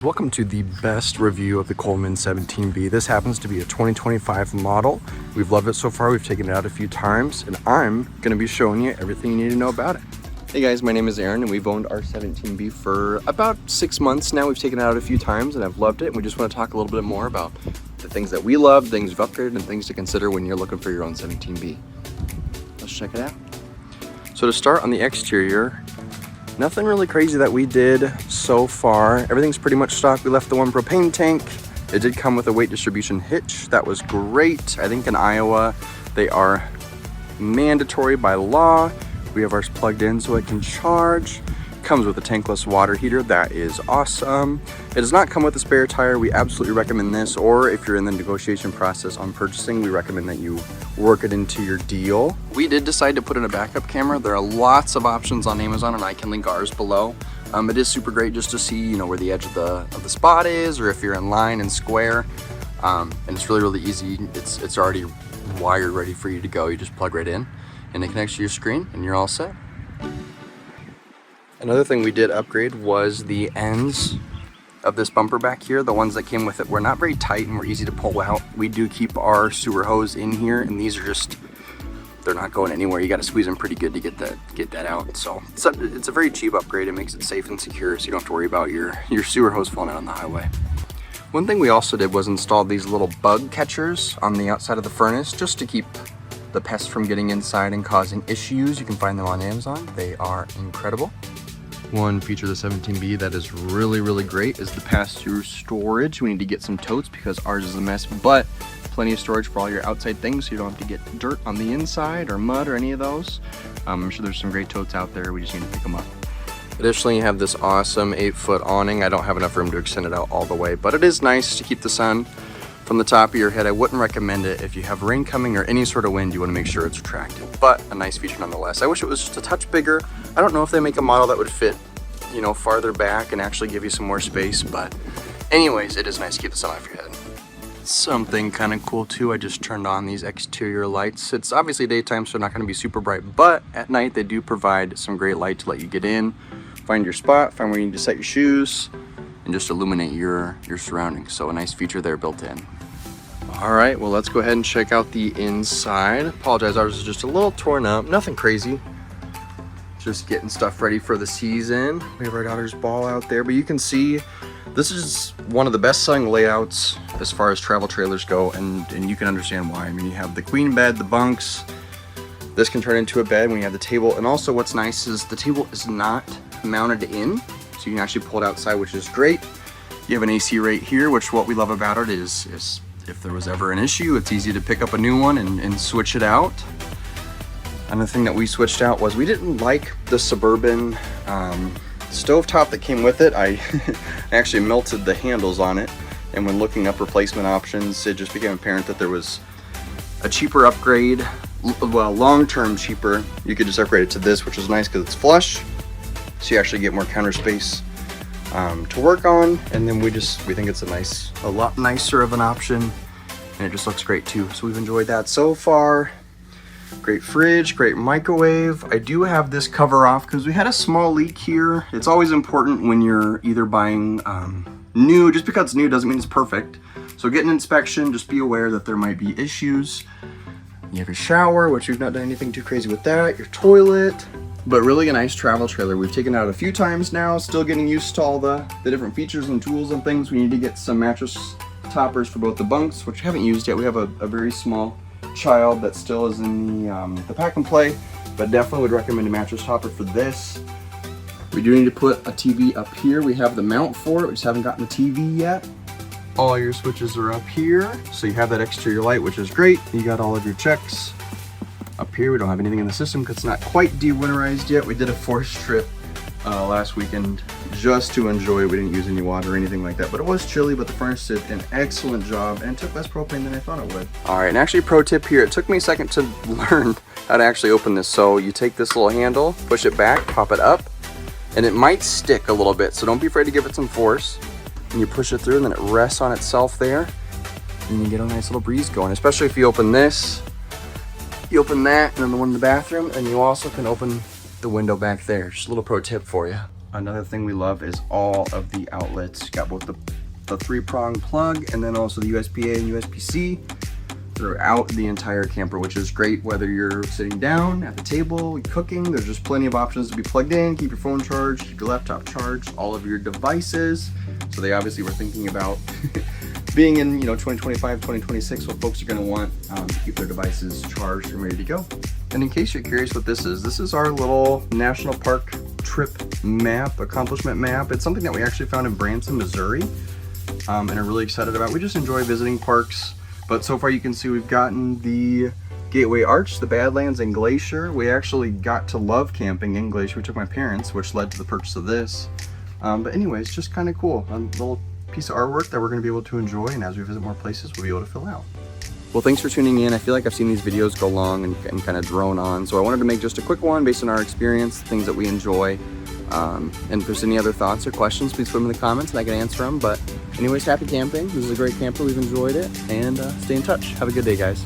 Welcome to the best review of the Coleman 17B. This happens to be a 2025 model. We've loved it so far. We've taken it out a few times, and I'm going to be showing you everything you need to know about it. Hey guys, my name is Aaron, and we've owned our 17B for about 6 months now. We've taken it out a few times, and I've loved it. And we just want to talk a little bit more about the things that we love, things we've upgraded, and things to consider when you're looking for your own 17B. Let's check it out. So to start on the exterior, nothing really crazy that we did so far. Everything's pretty much stock. We left the one propane tank. It did come with a weight distribution hitch. That was great. I think in Iowa, they are mandatory by law. We have ours plugged in so it can charge. Comes with a tankless water heater. That is awesome. It does not come with a spare tire. We absolutely recommend this, or if you're in the negotiation process on purchasing, we recommend that you work it into your deal. We did decide to put in a backup camera. There are lots of options on Amazon, and I can link ours below. It is super great just to see, you know, where the edge of the spot is, or if you're in line and square. And it's really easy. It's already wired, ready for you to go. You just plug right in, and it connects to your screen, and you're all set. Another thing we did upgrade was the ends of this bumper back here. The ones that came with it were not very tight and were easy to pull out. We do keep our sewer hose in here, and these are just, they're not going anywhere. You got to squeeze them pretty good to get that out. So it's a very cheap upgrade. It makes it safe and secure, so you don't have to worry about your sewer hose falling out on the highway. One thing we also did was install these little bug catchers on the outside of the furnace just to keep the pests from getting inside and causing issues. You can find them on Amazon. They are incredible. One feature of the 17B that is really great is the pass-through storage. We need to get some totes because ours is a mess, but plenty of storage for all your outside things so you don't have to get dirt on the inside or mud or any of those. I'm sure there's some great totes out there. We just need to pick them up. Additionally, you have this awesome 8-foot awning. I don't have enough room to extend it out all the way, but it is nice to keep the sun from the top of your head. I wouldn't recommend it if you have rain coming or any sort of wind. You want to make sure it's retracted, but a nice feature nonetheless. I wish it was just a touch bigger. I don't know if they make a model that would fit, you know, farther back and actually give you some more space, but anyways, it is nice to keep the sun off your head. Something kind of cool too, I just turned on these exterior lights. It's obviously daytime, so they're not going to be super bright, but at night they do provide some great light to let you get in, find your spot, find where you need to set your shoes, and just illuminate your surroundings. So a nice feature there built in. All right, well, let's go ahead and check out the inside. Apologize, ours is just a little torn up, nothing crazy. Just getting stuff ready for the season. We have our daughter's ball out there, but you can see this is one of the best selling layouts as far as travel trailers go, and you can understand why. I mean, you have the queen bed, the bunks. This can turn into a bed when you have the table, and also what's nice is the table is not mounted in, so you can actually pull it outside, which is great. You have an AC right here, which what we love about it is if there was ever an issue, it's easy to pick up a new one and switch it out. Another thing that we switched out was we didn't like the Suburban stovetop that came with it. I actually melted the handles on it, and when looking up replacement options, it just became apparent that there was a cheaper upgrade, well, long-term cheaper. You could just upgrade it to this, which is nice because it's flush, so you actually get more counter space to work on, and then we think it's a lot nicer of an option, and it just looks great too. So we've enjoyed that so far. Great fridge, great microwave. I do have this cover off because we had a small leak here. It's always important when you're either buying new, just because it's new doesn't mean it's perfect. So get an inspection, just be aware that there might be issues. You have your shower, which we've not done anything too crazy with that, your toilet, but really a nice travel trailer. We've taken it out a few times now, still getting used to all the different features and tools and things. We need to get some mattress toppers for both the bunks, which we haven't used yet. We have a very small child that still is in the pack and play, but definitely would recommend a mattress topper for this. We do need to put a TV up here. We have the mount for it, we just haven't gotten the TV yet. All your switches are up here, so you have that exterior light, which is great. You got all of your checks up here. We don't have anything in the system because it's not quite de-winterized yet. We did a forced trip last weekend just to enjoy it. We didn't use any water or anything like that, but it was chilly, but the furnace did an excellent job and took less propane than I thought it would. All right, and actually pro tip here, it took me a second to learn how to actually open this. So you take this little handle, push it back, pop it up, and it might stick a little bit, so don't be afraid to give it some force. And you push it through, and then it rests on itself there, and you get a nice little breeze going, especially if you open this, you open that, and then the one in the bathroom, and you also can open the window back there. Just a little pro tip for you. Another thing we love is all of the outlets. Got both the 3-prong plug and then also the USB-A and USB-C throughout the entire camper, which is great whether you're sitting down at the table, cooking. There's just plenty of options to be plugged in, keep your phone charged, keep your laptop charged, all of your devices. So they obviously were thinking about being in 2025, 2026, what folks are going to want to keep their devices charged and ready to go. And in case you're curious what this is our little national park trip map, accomplishment map. It's something that we actually found in Branson, Missouri, and are really excited about. We just enjoy visiting parks, but so far you can see we've gotten the Gateway Arch, the Badlands, and Glacier. We actually got to love camping in Glacier. We took my parents, which led to the purchase of this. But anyways, just kind of cool. A little piece of artwork that we're going to be able to enjoy, and as we visit more places, we'll be able to fill out. Well, thanks for tuning in. I feel like I've seen these videos go long and kind of drone on, so I wanted to make just a quick one based on our experience, things that we enjoy. And if there's any other thoughts or questions, please put them in the comments and I can answer them. But anyways, happy camping. This is a great camper. We've enjoyed it, and stay in touch. Have a good day, guys.